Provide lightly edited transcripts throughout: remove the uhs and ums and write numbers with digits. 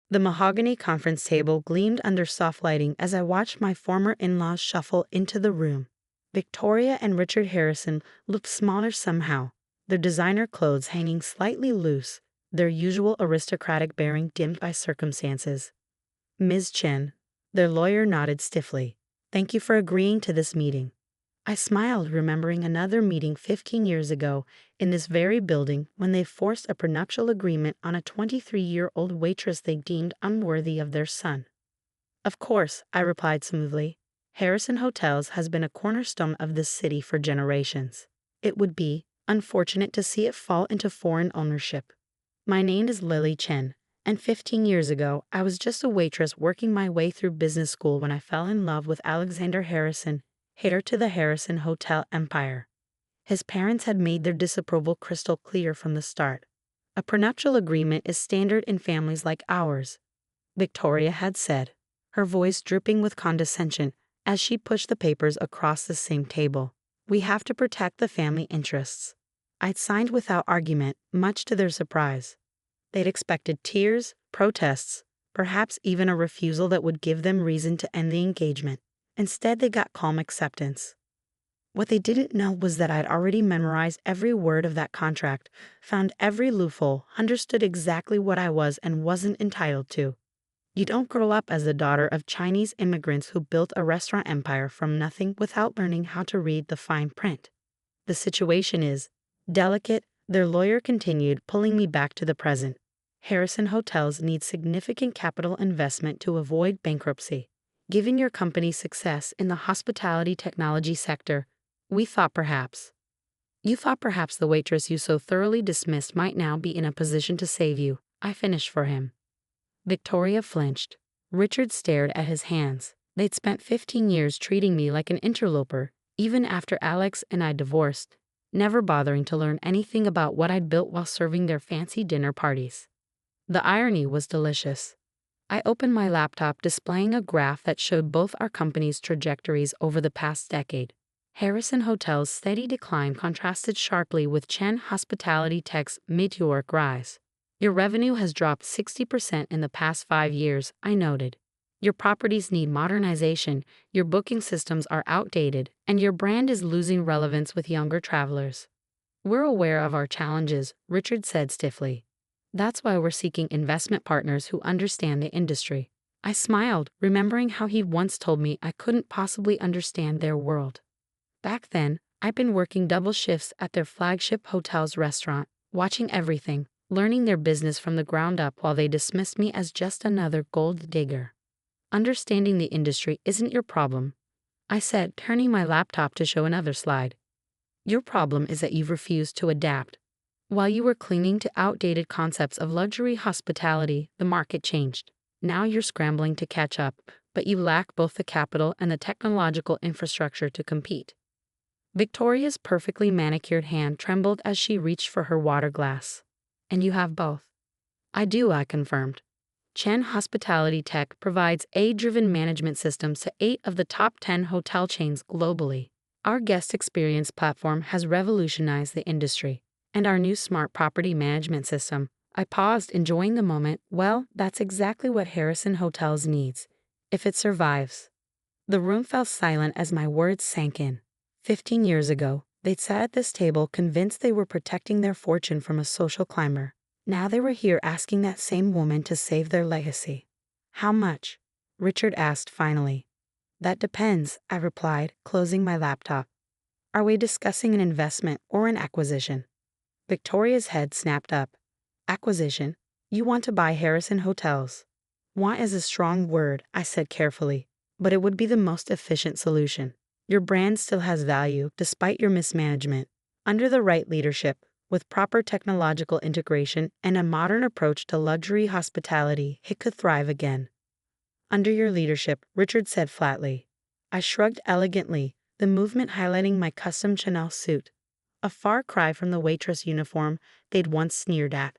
The mahogany conference table gleamed under soft lighting as I watched my former in-laws shuffle into the room. Victoria and Richard Harrison looked smaller somehow, their designer clothes hanging slightly loose, their usual aristocratic bearing dimmed by circumstances. Ms. Chen, their lawyer nodded stiffly. Thank you for agreeing to this meeting. I smiled, remembering another meeting 15 years ago in this very building when they forced a prenuptial agreement on a 23-year-old waitress they deemed unworthy of their son. Of course, I replied smoothly. Harrison Hotels has been a cornerstone of this city for generations. It would be unfortunate to see it fall into foreign ownership. My name is Lily Chen, and 15 years ago, I was just a waitress working my way through business school when I fell in love with Alexander Harrison, heir to the Harrison Hotel empire. His parents had made their disapproval crystal clear from the start. A prenuptial agreement is standard in families like ours, Victoria had said, her voice dripping with condescension as she pushed the papers across the same table. We have to protect the family interests. I'd signed without argument, much to their surprise. They'd expected tears, protests, perhaps even a refusal that would give them reason to end the engagement. Instead, they got calm acceptance. What they didn't know was that I'd already memorized every word of that contract, found every loophole, understood exactly what I was and wasn't entitled to. You don't grow up as the daughter of Chinese immigrants who built a restaurant empire from nothing without learning how to read the fine print. The situation is delicate, their lawyer continued, pulling me back to the present. Harrison Hotels needs significant capital investment to avoid bankruptcy. Given your company's success in the hospitality technology sector, you thought perhaps the waitress you so thoroughly dismissed might now be in a position to save you. I finished for him. Victoria flinched. Richard stared at his hands. They'd spent 15 years treating me like an interloper, even after Alex and I divorced, never bothering to learn anything about what I'd built while serving their fancy dinner parties. The irony was delicious. I opened my laptop, displaying a graph that showed both our company's trajectories over the past decade. Harrison Hotel's steady decline contrasted sharply with Chen Hospitality Tech's meteoric rise. Your revenue has dropped 60% in the past 5 years, I noted. Your properties need modernization, your booking systems are outdated, and your brand is losing relevance with younger travelers. We're aware of our challenges, Richard said stiffly. That's why we're seeking investment partners who understand the industry. I smiled, remembering how he once told me I couldn't possibly understand their world. Back then, I'd been working double shifts at their flagship hotel's restaurant, watching everything, learning their business from the ground up while they dismissed me as just another gold digger. Understanding the industry isn't your problem, I said, turning my laptop to show another slide. Your problem is that you've refused to adapt. While you were clinging to outdated concepts of luxury hospitality, the market changed. Now you're scrambling to catch up, but you lack both the capital and the technological infrastructure to compete. Victoria's perfectly manicured hand trembled as she reached for her water glass. And you have both. I do, I confirmed. Chen Hospitality Tech provides AI-driven management systems to 8 of the top 10 hotel chains globally. Our guest experience platform has revolutionized the industry. And our new smart property management system. I paused, enjoying the moment. Well, that's exactly what Harrison Hotels needs, if it survives. The room fell silent as my words sank in. 15 years ago, they'd sat at this table convinced they were protecting their fortune from a social climber. Now they were here asking that same woman to save their legacy. How much? Richard asked finally. That depends, I replied, closing my laptop. Are we discussing an investment or an acquisition? Victoria's head snapped up. Acquisition? You want to buy Harrison Hotels? Want is a strong word, I said carefully, but it would be the most efficient solution. Your brand still has value despite your mismanagement. Under the right leadership, with proper technological integration and a modern approach to luxury hospitality, it could thrive again. Under your leadership, Richard said flatly. I shrugged elegantly, the movement highlighting my custom Chanel suit. A far cry from the waitress uniform they'd once sneered at.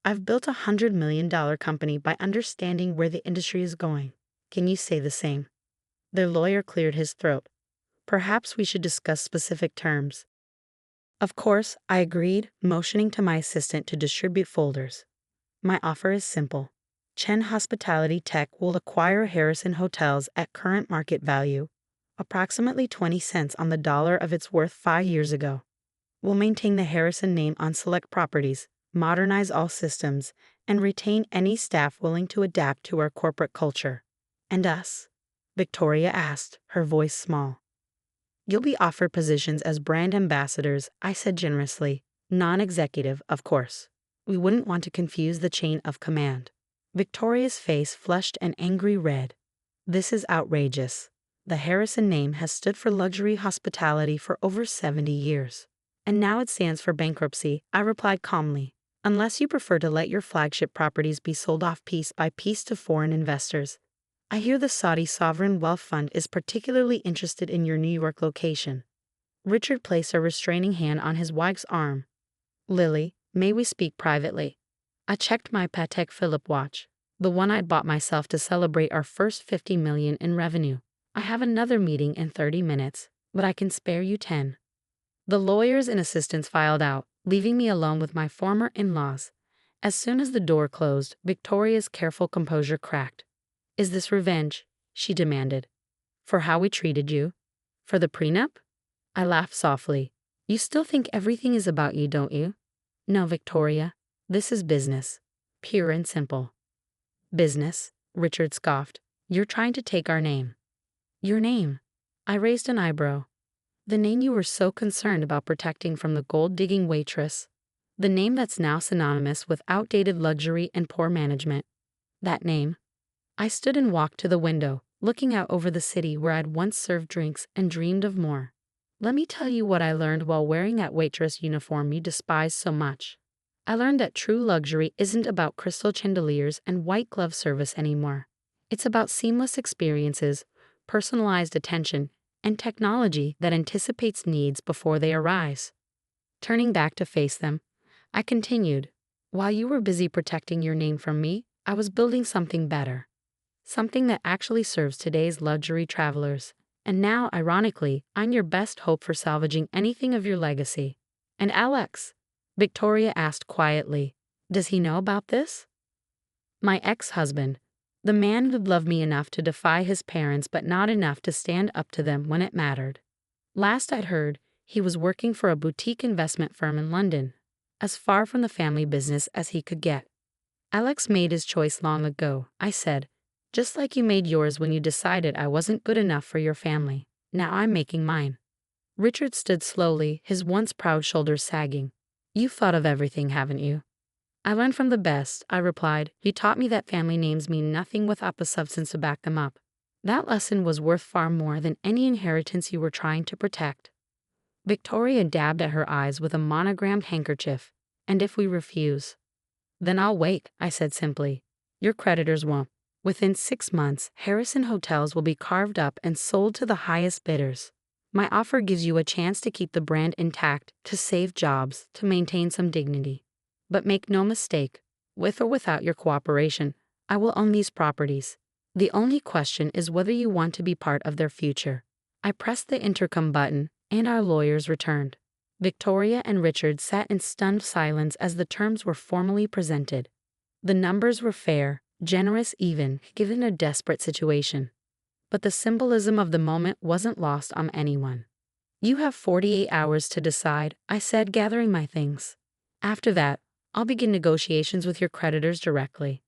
I've built $100 million company by understanding where the industry is going. Can you say the same? Their lawyer cleared his throat. Perhaps we should discuss specific terms. Of course, I agreed, motioning to my assistant to distribute folders. My offer is simple. Chen Hospitality Tech will acquire Harrison Hotels at current market value, approximately 20 cents on the dollar of its worth 5 years ago. We'll maintain the Harrison name on select properties, modernize all systems, and retain any staff willing to adapt to our corporate culture. And us? Victoria asked, her voice small. You'll be offered positions as brand ambassadors, I said generously. Non-executive, of course. We wouldn't want to confuse the chain of command. Victoria's face flushed an angry red. This is outrageous. The Harrison name has stood for luxury hospitality for over 70 years. And now it stands for bankruptcy, I replied calmly. Unless you prefer to let your flagship properties be sold off piece by piece to foreign investors. I hear the Saudi Sovereign Wealth Fund is particularly interested in your New York location. Richard placed a restraining hand on his wife's arm. Lily, may we speak privately? I checked my Patek Philippe watch, the one I'd bought myself to celebrate our first $50 million in revenue. I have another meeting in 30 minutes, but I can spare you 10. The lawyers and assistants filed out, leaving me alone with my former in-laws. As soon as the door closed, Victoria's careful composure cracked. Is this revenge? She demanded. For how we treated you? For the prenup? I laughed softly. You still think everything is about you, don't you? No, Victoria. This is business. Pure and simple. Business? Richard scoffed. You're trying to take our name. Your name? I raised an eyebrow. The name you were so concerned about protecting from the gold-digging waitress. The name that's now synonymous with outdated luxury and poor management. That name. I stood and walked to the window, looking out over the city where I'd once served drinks and dreamed of more. Let me tell you what I learned while wearing that waitress uniform you despise so much. I learned that true luxury isn't about crystal chandeliers and white glove service anymore. It's about seamless experiences, personalized attention, and technology that anticipates needs before they arise. Turning back to face them, I continued, while you were busy protecting your name from me, I was building something better. Something that actually serves today's luxury travelers. And now, ironically, I'm your best hope for salvaging anything of your legacy. And Alex? Victoria asked quietly. Does he know about this? My ex-husband. The man who'd loved me enough to defy his parents but not enough to stand up to them when it mattered. Last I'd heard, he was working for a boutique investment firm in London, as far from the family business as he could get. Alex made his choice long ago, I said, just like you made yours when you decided I wasn't good enough for your family. Now I'm making mine. Richard stood slowly, his once proud shoulders sagging. You've thought of everything, haven't you? I learned from the best, I replied. You taught me that family names mean nothing without the substance to back them up. That lesson was worth far more than any inheritance you were trying to protect. Victoria dabbed at her eyes with a monogrammed handkerchief. And if we refuse? Then I'll wait, I said simply. Your creditors won't. Within 6 months, Harrison Hotels will be carved up and sold to the highest bidders. My offer gives you a chance to keep the brand intact, to save jobs, to maintain some dignity. But make no mistake, with or without your cooperation, I will own these properties. The only question is whether you want to be part of their future. I pressed the intercom button, and our lawyers returned. Victoria and Richard sat in stunned silence as the terms were formally presented. The numbers were fair, generous even, given a desperate situation. But the symbolism of the moment wasn't lost on anyone. You have 48 hours to decide, I said, gathering my things. After that, I'll begin negotiations with your creditors directly.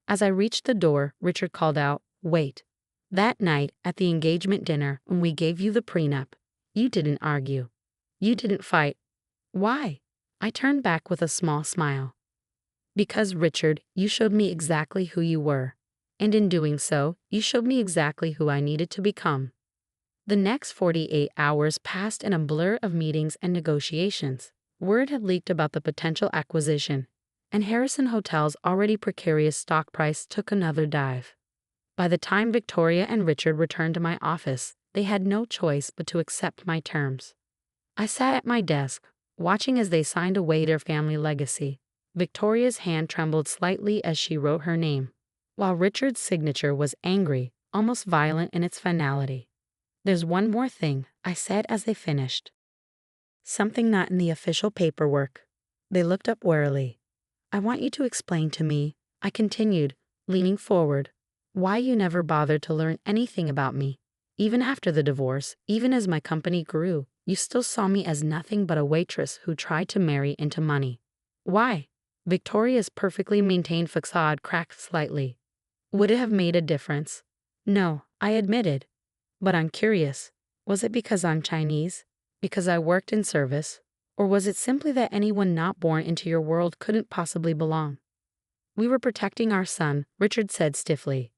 As I reached the door, Richard called out, Wait. That night, at the engagement dinner, when we gave you the prenup, you didn't argue. You didn't fight. Why? I turned back with a small smile. Because, Richard, you showed me exactly who you were. And in doing so, you showed me exactly who I needed to become. The next 48 hours passed in a blur of meetings and negotiations. Word had leaked about the potential acquisition, and Harrison Hotel's already precarious stock price took another dive. By the time Victoria and Richard returned to my office, they had no choice but to accept my terms. I sat at my desk, watching as they signed away their family legacy. Victoria's hand trembled slightly as she wrote her name, while Richard's signature was angry, almost violent in its finality. There's one more thing, I said as they finished. Something not in the official paperwork. They looked up warily. I want you to explain to me, I continued, leaning forward. Why you never bothered to learn anything about me? Even after the divorce, even as my company grew, you still saw me as nothing but a waitress who tried to marry into money. Why? Victoria's perfectly maintained facade cracked slightly. Would it have made a difference? No, I admitted. But I'm curious. Was it because I'm Chinese? Because I worked in service? Or was it simply that anyone not born into your world couldn't possibly belong? We were protecting our son, Richard said stiffly.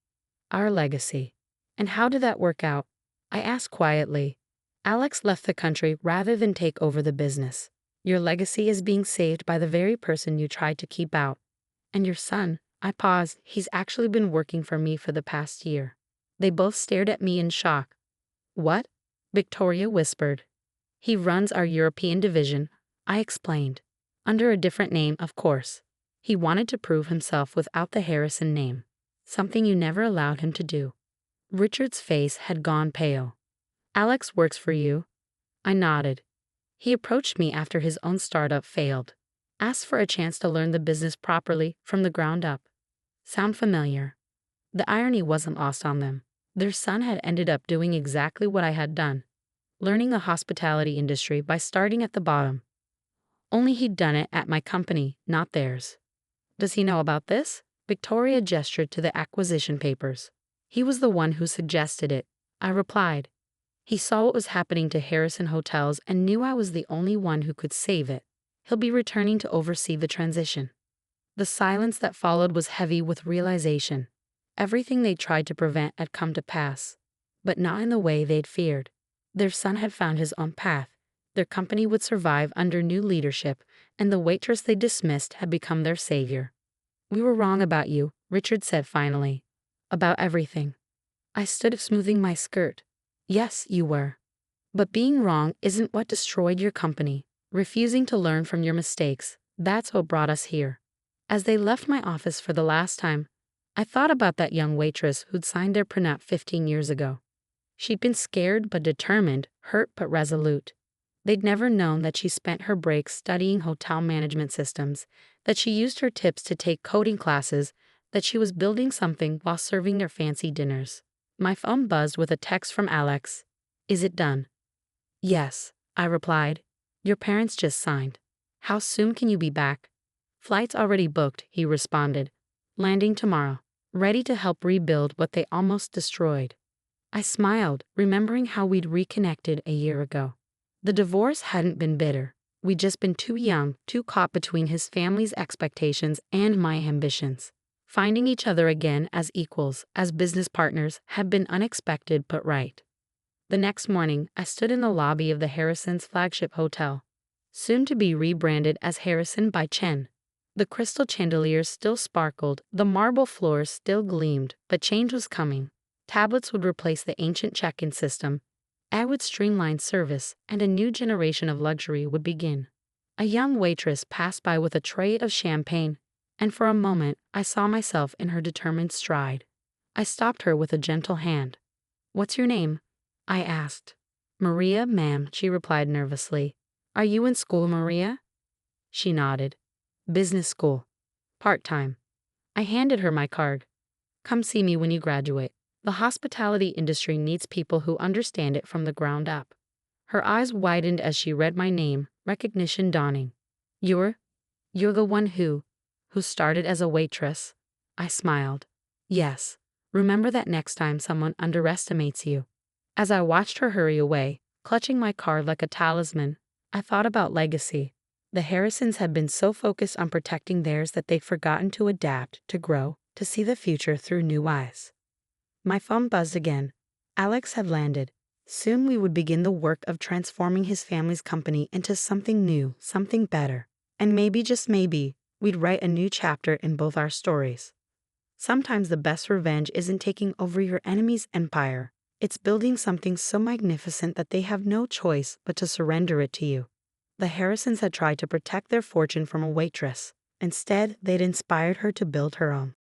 Our legacy. And how did that work out? I asked quietly. Alex left the country rather than take over the business. Your legacy is being saved by the very person you tried to keep out. And your son, I paused, he's actually been working for me for the past year. They both stared at me in shock. What? Victoria whispered. He runs our European division, I explained. Under a different name, of course. He wanted to prove himself without the Harrison name, something you never allowed him to do. Richard's face had gone pale. Alex works for you? I nodded. He approached me after his own startup failed. Asked for a chance to learn the business properly from the ground up. Sound familiar? The irony wasn't lost on them. Their son had ended up doing exactly what I had done, learning the hospitality industry by starting at the bottom. Only he'd done it at my company, not theirs. Does he know about this? Victoria gestured to the acquisition papers. He was the one who suggested it, I replied. He saw what was happening to Harrison Hotels and knew I was the only one who could save it. He'll be returning to oversee the transition. The silence that followed was heavy with realization. Everything they tried to prevent had come to pass, but not in the way they'd feared. Their son had found his own path. Their company would survive under new leadership, and the waitress they dismissed had become their savior. We were wrong about you, Richard said finally. About everything. I stood up smoothing my skirt. Yes, you were. But being wrong isn't what destroyed your company. Refusing to learn from your mistakes, that's what brought us here. As they left my office for the last time, I thought about that young waitress who'd signed their prenup 15 years ago. She'd been scared but determined, hurt but resolute. They'd never known that she spent her breaks studying hotel management systems, that she used her tips to take coding classes, that she was building something while serving their fancy dinners. My phone buzzed with a text from Alex. Is it done? Yes, I replied. Your parents just signed. How soon can you be back? Flight's already booked, he responded. Landing tomorrow. Ready to help rebuild what they almost destroyed. I smiled, remembering how we'd reconnected a year ago. The divorce hadn't been bitter. We'd just been too young, too caught between his family's expectations and my ambitions. Finding each other again as equals, as business partners, had been unexpected but right. The next morning, I stood in the lobby of the Harrison's flagship hotel, soon to be rebranded as Harrison by Chen. The crystal chandeliers still sparkled, the marble floors still gleamed, but change was coming. Tablets would replace the ancient check-in system. I would streamline service, and a new generation of luxury would begin. A young waitress passed by with a tray of champagne, and for a moment I saw myself in her determined stride. I stopped her with a gentle hand. What's your name? I asked. Maria, ma'am, she replied nervously. Are you in school, Maria? She nodded. Business school. Part-time. I handed her my card. Come see me when you graduate. The hospitality industry needs people who understand it from the ground up. Her eyes widened as she read my name, recognition dawning. You're the one who started as a waitress. I smiled. Yes. Remember that next time someone underestimates you. As I watched her hurry away, clutching my card like a talisman, I thought about legacy. The Harrisons had been so focused on protecting theirs that they'd forgotten to adapt, to grow, to see the future through new eyes. My phone buzzed again. Alex had landed. Soon we would begin the work of transforming his family's company into something new, something better. And maybe, just maybe, we'd write a new chapter in both our stories. Sometimes the best revenge isn't taking over your enemy's empire. It's building something so magnificent that they have no choice but to surrender it to you. The Harrisons had tried to protect their fortune from a waitress. Instead, they'd inspired her to build her own.